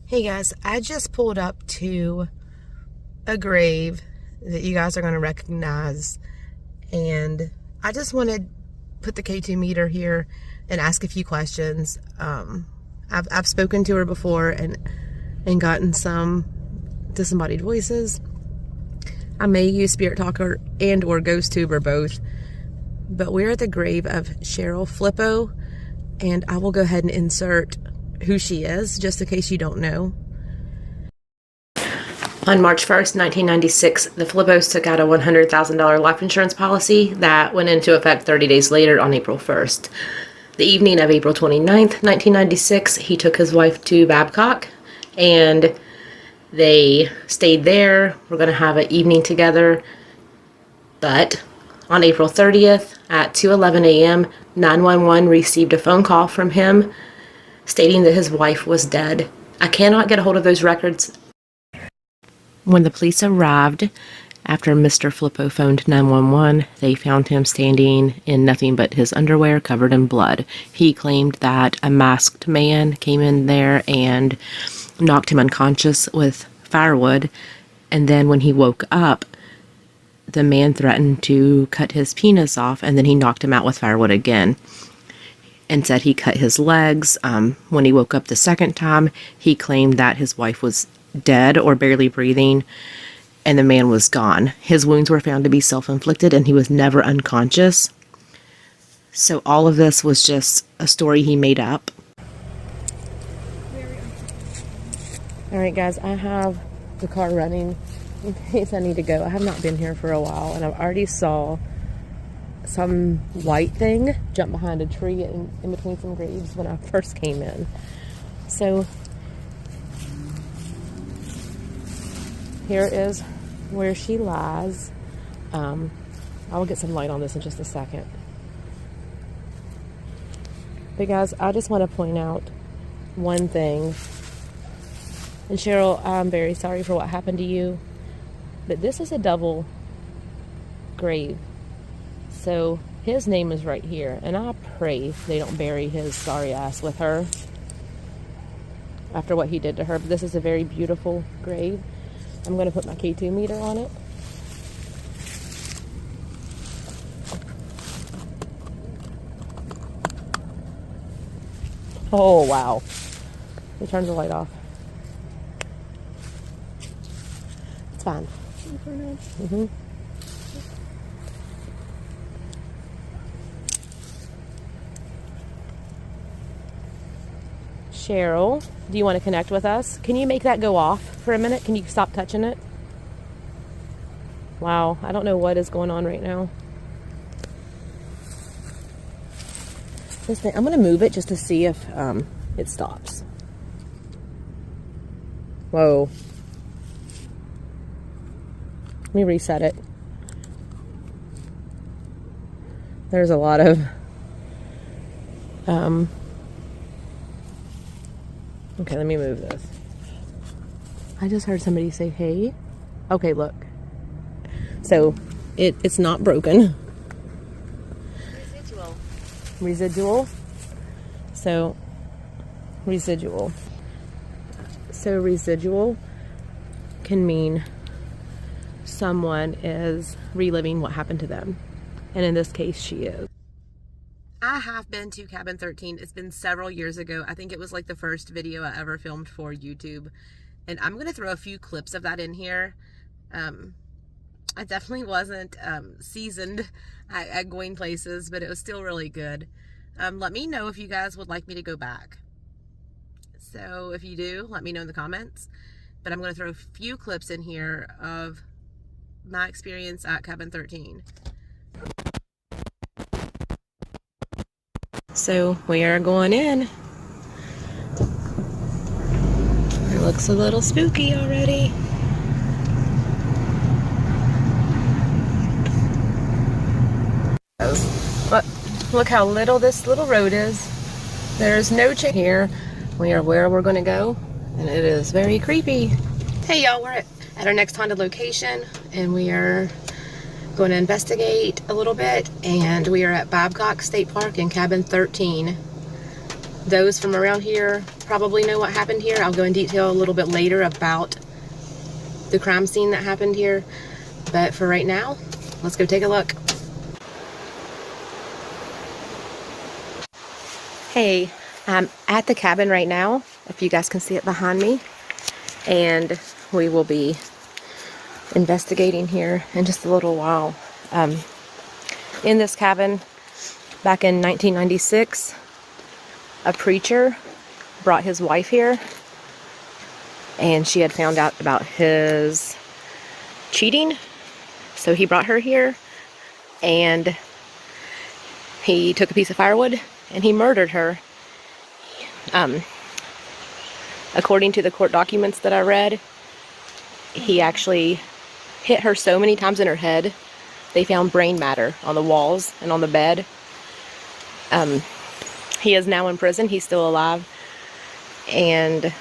Hey guys, I just pulled up to a grave that you guys are going to recognize, and I just want to put the K2 meter here and ask a few questions. I've spoken to her before and gotten some disembodied voices. I may use Spirit Talker and or Ghost Tube or both, but we're at the grave of Cheryl Flippo, and I will go ahead and insert who she is, just in case you don't know. On March 1st, 1996, the Flippos took out a $100,000 life insurance policy that went into effect 30 days later on April 1st. The evening of April 29th, 1996, he took his wife to Babcock, and they stayed there. We're going to have an evening together. But on April 30th at 2:11 a.m., 911 received a phone call from him stating that his wife was dead. I cannot get a hold of those records. When the police arrived, after Mr. Flippo phoned 911, they found him standing in nothing but his underwear covered in blood. He claimed that a masked man came in there and knocked him unconscious with firewood, and then when he woke up, the man threatened to cut his penis off, and then he knocked him out with firewood again and said he cut his legs. When he woke up the second time, he claimed that his wife was dead or barely breathing, and the man was gone. His wounds were found to be self-inflicted, and he was never unconscious. So all of this was just a story he made up. Alright guys, I have the car running in case I need to go. I have not been here for a while, and I already saw some white thing jump behind a tree in between some graves when I first came in. So here is where she lies. I will get some light on this in just a second. But guys, I just want to point out one thing. And Cheryl, I'm very sorry for what happened to you, but this is a double grave. So his name is right here, and I pray they don't bury his sorry ass with her after what he did to her. But this is a very beautiful grave. I'm going to put my K2 meter on it. Oh, wow. Let me turn the light off. It's fine. Mm-hmm. Cheryl, do you want to connect with us? Can you make that go off for a minute? Can you stop touching it? Wow, I don't know what is going on right now. This thing, I'm going to move it just to see if it stops. Whoa. Let me reset it. There's a lot of okay, let me move this. I just heard somebody say, hey. Okay, look. So, it's not broken. Residual. So, residual. So, residual can mean someone is reliving what happened to them. And in this case, she is. I have been to Cabin 13. It's been several years ago. I think it was like the first video I ever filmed for YouTube. And I'm going to throw a few clips of that in here. I definitely wasn't seasoned at going places, but it was still really good. Let me know if you guys would like me to go back. So if you do, let me know in the comments. But I'm going to throw a few clips in here of my experience at Cabin 13. So we are going in. It looks a little spooky already. Look how little this little road is. There's no change here. We are where we're going to go, and it is very creepy. Hey y'all, we're at our next haunted location, and we are going to investigate a little bit, and we are at Babcock State Park in Cabin 13. Those from around here probably know what happened here. I'll go in detail a little bit later about the crime scene that happened here. But for right now, let's go take a look. Hey, I'm at the cabin right now, if you guys can see it behind me. And we will be investigating here in just a little while. In this cabin, back in 1996, a preacher brought his wife here, and she had found out about his cheating, so he brought her here, and he took a piece of firewood and he murdered her. According to the court documents that I read, he actually hit her so many times in her head, they found brain matter on the walls and on the bed. He is now in prison. He's still alive. And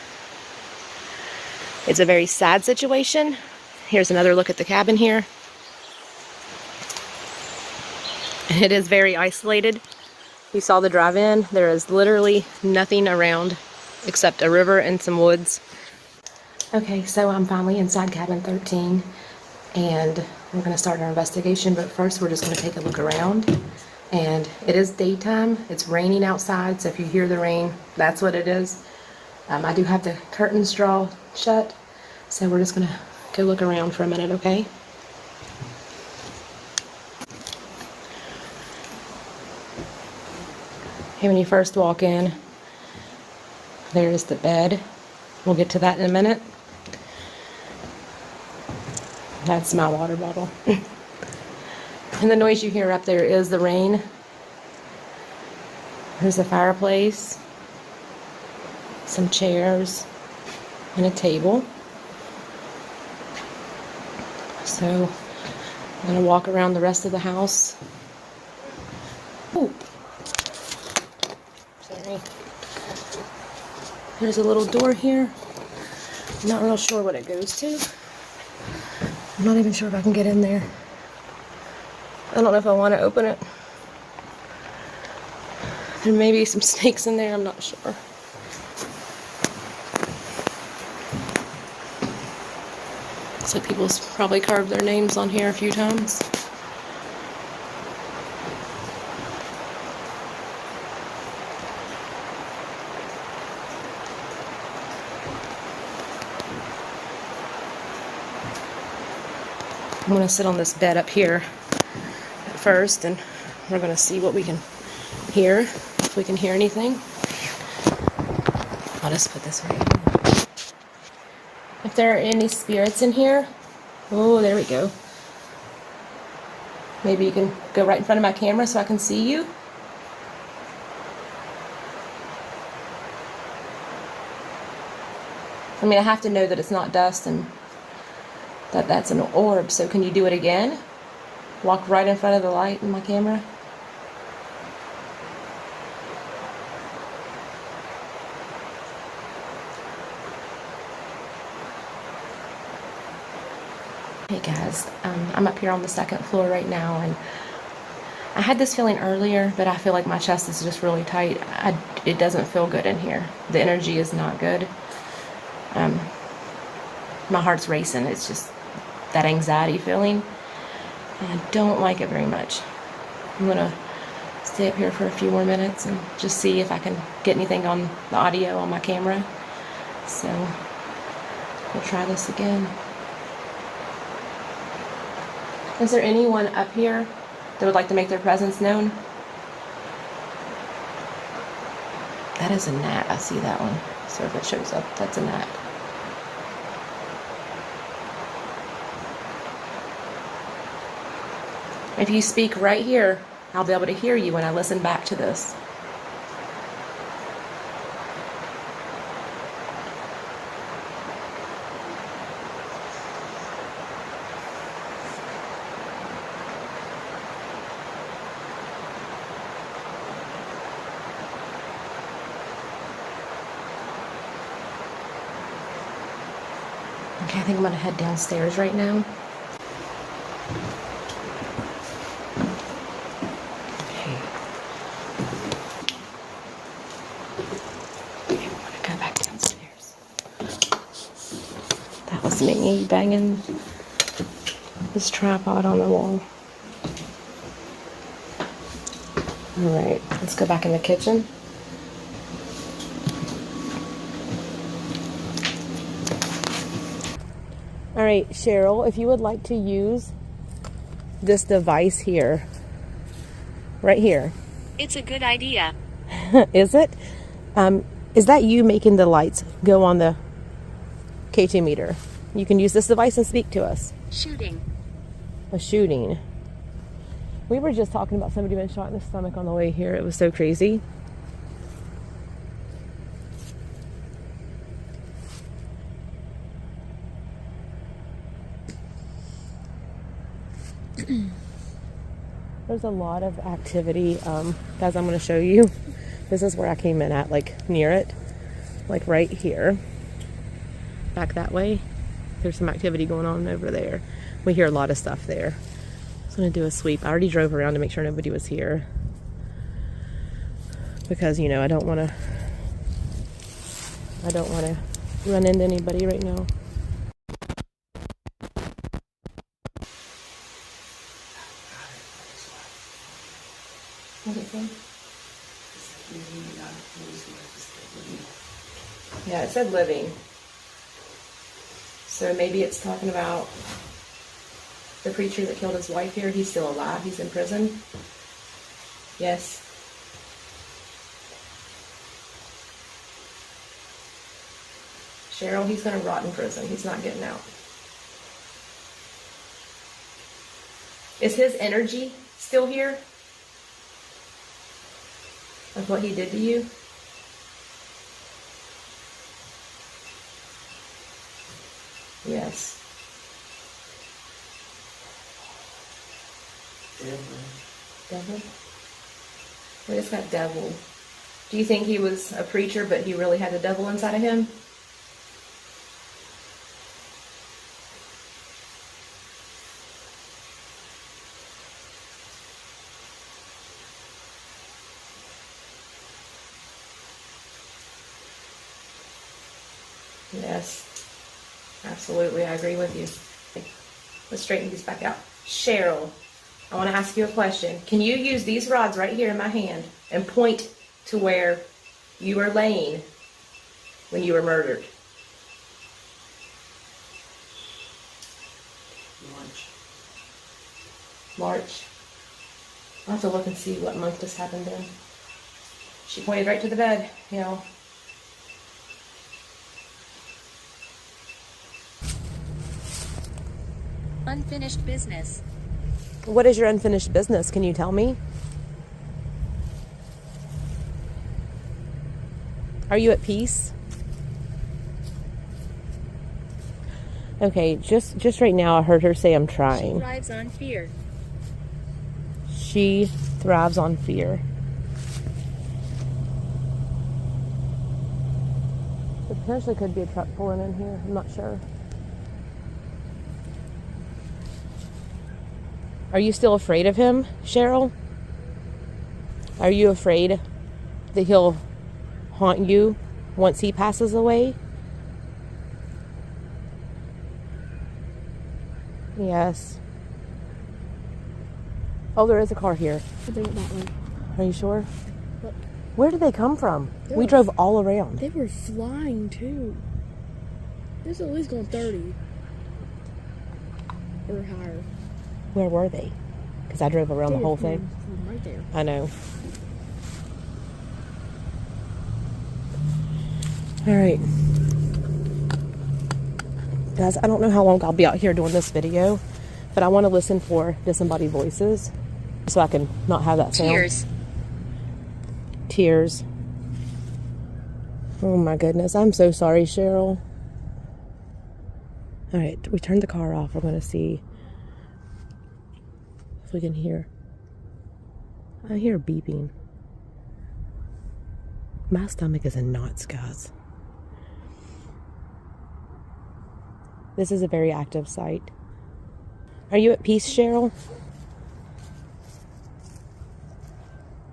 it's a very sad situation. Here's another look at the cabin here. It is very isolated. You saw the drive-in. There is literally nothing around except a river and some woods. Okay, so I'm finally inside cabin 13, and we're going to start our investigation, but first we're just going to take a look around. And it is daytime. It's raining outside, so if you hear the rain, that's what it is. I do have the curtains drawn shut, so we're just going to go look around for a minute, okay? Okay, when you first walk in, there is the bed. We'll get to that in a minute. That's my water bottle. And the noise you hear up there is the rain. There's a fireplace, some chairs, and a table. So I'm going to walk around the rest of the house. Ooh. Sorry. There's a little door here. I'm not real sure what it goes to. I'm not even sure if I can get in there. I don't know if I want to open it. There may be some snakes in there, I'm not sure. Looks like people's probably carved their names on here a few times. I'm going to sit on this bed up here at first, and we're going to see what we can hear, if we can hear anything. I'll just put this right here. If there are any spirits in here, oh, there we go. Maybe you can go right in front of my camera so I can see you. I mean, I have to know that it's not dust and that that's an orb, so can you do it again? Walk right in front of the light in my camera. Hey guys, I'm up here on the second floor right now, and I had this feeling earlier, but I feel like my chest is just really tight. It doesn't feel good in here. The energy is not good. My heart's racing. It's just that anxiety feeling, and I don't like it very much. I'm gonna stay up here for a few more minutes and just see if I can get anything on the audio on my camera. So we'll try this again. Is there anyone up here that would like to make their presence known? That is a gnat. I see that one. So if it shows up, that's a gnat. If you speak right here, I'll be able to hear you when I listen back to this. Okay, I think I'm gonna head downstairs right now. me banging this tripod on the wall. Alright, let's go back in the kitchen. Alright, Cheryl, if you would like to use this device here, right here. It's a good idea. Is it? Is that you making the lights go on the K2 meter? You can use this device and speak to us. Shooting. A shooting. We were just talking about somebody being shot in the stomach on the way here. It was so crazy. There's a lot of activity. Guys, I'm going to show you. This is where I came in at, like near it, like right here. Back that way. There's some activity going on over there. We hear a lot of stuff there. I was going to do a sweep. I already drove around to make sure nobody was here. Because, you know, I don't want to run into anybody right now. What is it? Yeah, it said living. So maybe it's talking about the preacher that killed his wife here. He's still alive. He's in prison. Yes. Cheryl, he's going to rot in prison. He's not getting out. Is his energy still here? Of what he did to you? Yes. Devil? What is that devil? Do you think he was a preacher, but he really had the devil inside of him? Yes. Absolutely, I agree with you. Let's straighten these back out. Cheryl, I want to ask you a question. Can you use these rods right here in my hand and point to where you were laying when you were murdered? March. I'll have to look and see what month this happened in. She pointed right to the bed, you know. Unfinished business. What is your unfinished business? Can you tell me? Are you at peace? Okay, just right now I heard her say I'm trying. She thrives on fear. She thrives on fear. There potentially could be a truck pulling in here. I'm not sure. Are you still afraid of him, Cheryl? Are you afraid that he'll haunt you once he passes away? Yes. Oh, there is a car here. They went that way. Are you sure? Look. Where did they come from? We drove all around. They were flying too. This at least going 30 or higher. Where were they? Because I drove around the whole thing. From right there. I know. All right. Guys, I don't know how long I'll be out here doing this video, but I want to listen for disembodied voices so I can not have that sound. Tears. Tears. Oh my goodness. I'm so sorry, Cheryl. All right. We turned the car off. We're going to see we can hear. I hear beeping. My stomach is in knots, guys. This is a very active site. Are you at peace, Cheryl?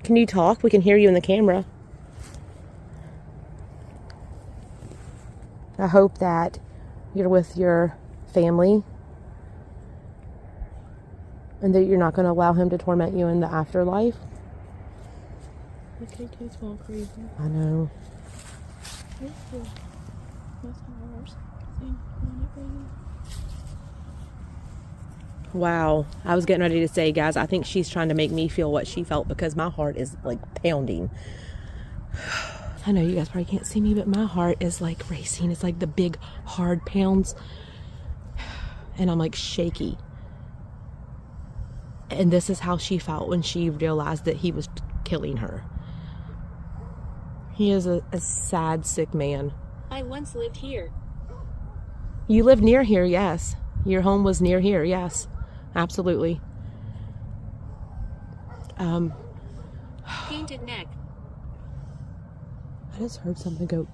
Can you talk? We can hear you in the camera. I hope that you're with your family, and that you're not going to allow him to torment you in the afterlife. The K2's going crazy. I know. Wow. I was getting ready to say, guys, I think she's trying to make me feel what she felt because my heart is like pounding. I know you guys probably can't see me, but my heart is like racing. It's like the big hard pounds. And I'm like shaky. And this is how she felt when she realized that he was killing her. He is a sad, sick man. I once lived here. You lived near here, yes. Your home was near here, yes. Absolutely. Painted neck. I just heard something go.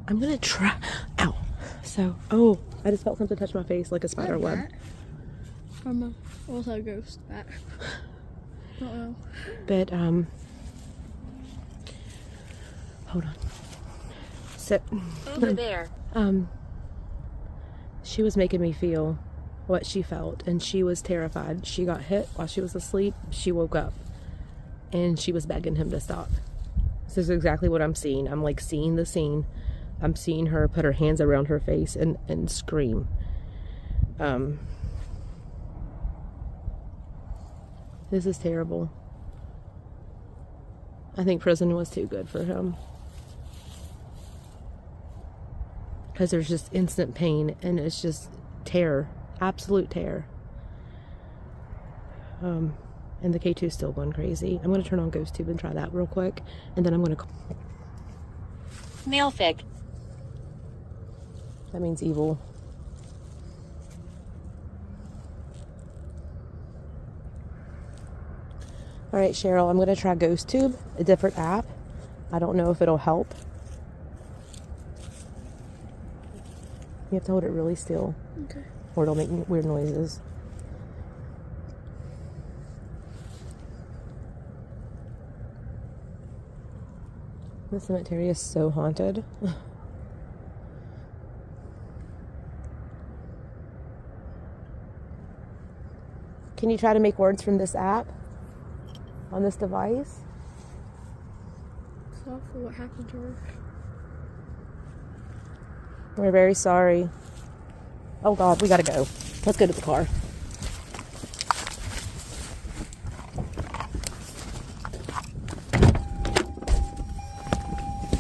I'm gonna try. Ow. So, I just felt something touch my face like a spider web. From a also ghost bat. Don't know. But hold on. So Over there. she was making me feel what she felt, and she was terrified. She got hit while she was asleep. She woke up and she was begging him to stop. This is exactly what I'm seeing. I'm like seeing the scene. I'm seeing her put her hands around her face and scream. This is terrible. I think prison was too good for him. Because there's just instant pain and it's just terror. Absolute terror. And the K2 is still going crazy. I'm going to turn on GhostTube and try that real quick. And then I'm going to... Malefic. That means evil. Alright, Cheryl, I'm going to try GhostTube, a different app. I don't know if it'll help. You have to hold it really still. Okay. Or it'll make weird noises. The cemetery is so haunted. Can you try to make words from this app on this device? Sorry for what happened to her. We're very sorry. Oh God, we gotta go. Let's go to the car.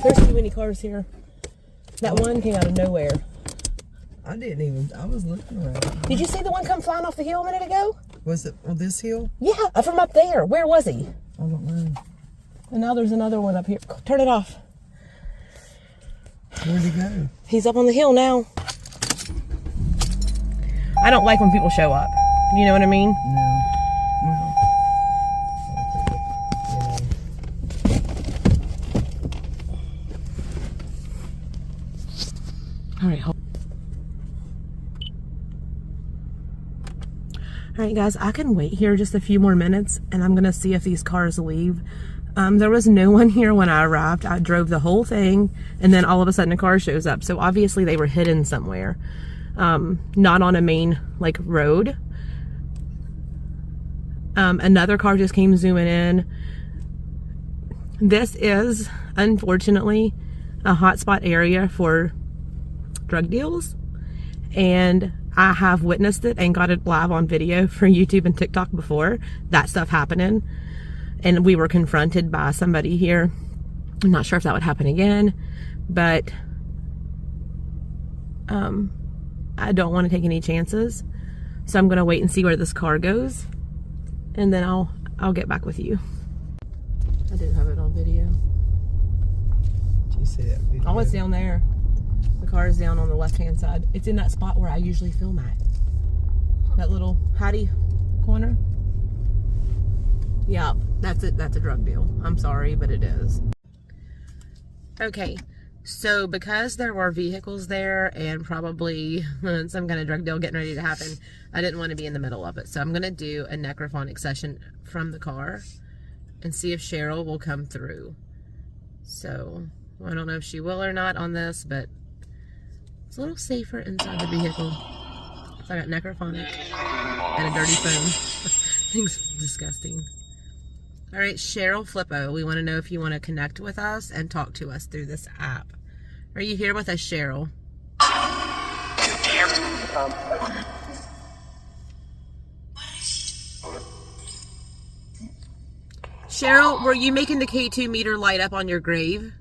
There's too many cars here. That one came out of nowhere. I was looking around. Did you see the one come flying off the hill a minute ago? Was it on this hill? Yeah, from up there. Where was he? I don't know. And now there's another one up here. Turn it off. Where'd he go? He's up on the hill now. I don't like when people show up. You know what I mean? No. All right, hold. All right, guys, I can wait here just a few more minutes, and I'm gonna see if these cars leave. There was no one here when I arrived. I drove the whole thing, and then all of a sudden a car shows up. So obviously they were hidden somewhere, not on a main like road. Another car just came zooming in. This is unfortunately a hotspot area for drug deals, and I have witnessed it and got it live on video for YouTube and TikTok before, that stuff happening. And we were confronted by somebody here. I'm not sure if that would happen again, but I don't want to take any chances. So I'm going to wait and see where this car goes, and then I'll get back with you. I didn't have it on video. Did you see that video? Oh, it's down there. The car is down on the left-hand side. It's in that spot where I usually film at. That little Hattie corner. Yeah, that's it. That's a drug deal. I'm sorry, but it is. Okay, so because there were vehicles there and probably some kind of drug deal getting ready to happen, I didn't want to be in the middle of it. So I'm going to do a necrophonic session from the car and see if Cheryl will come through. So I don't know if she will or not on this, but It's a little safer inside the vehicle. So I got necrophonic and a dirty phone. Thing's disgusting. All right, Cheryl Flippo, we want to know if you want to connect with us and talk to us through this app. Are you here with us, Cheryl? Cheryl, were you making the K2 meter light up on your grave?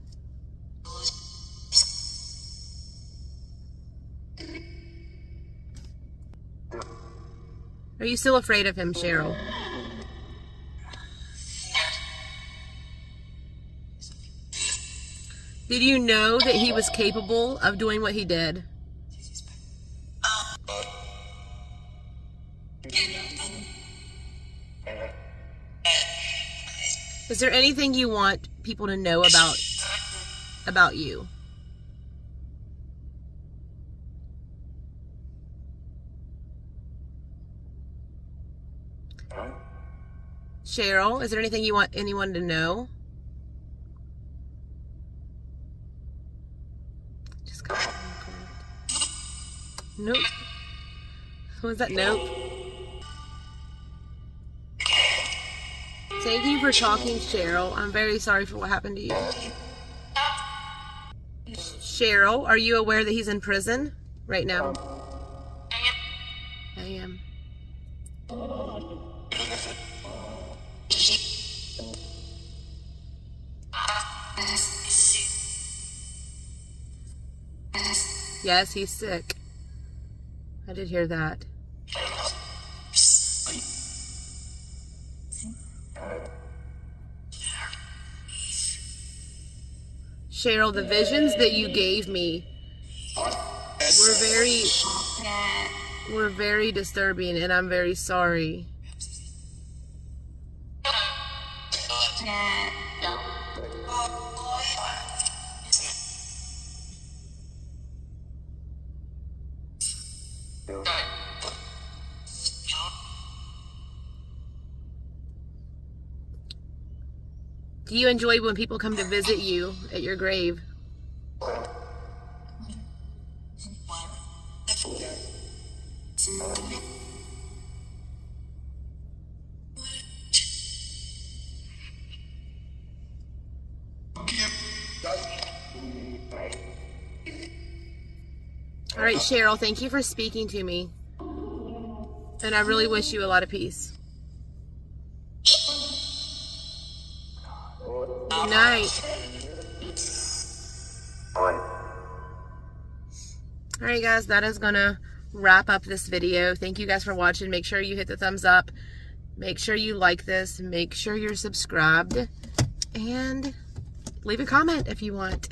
Are you still afraid of him, Cheryl? Did you know that he was capable of doing what he did? Is there anything you want people to know about you? Cheryl, is there anything you want anyone to know? Just go. Nope. What was that? Nope. Thank you for talking, Cheryl. I'm very sorry for what happened to you. Cheryl, are you aware that he's in prison right now? I am. Yes, he's sick. I did hear that. Cheryl, the visions that you gave me were very disturbing, and I'm very sorry. Do you enjoy when people come to visit you at your grave? All right, Cheryl, thank you for speaking to me. And I really wish you a lot of peace. Good night. Alright guys, that is gonna wrap up this video. Thank you guys for watching. Make sure you hit the thumbs up. Make sure you like this. Make sure you're subscribed. And leave a comment if you want.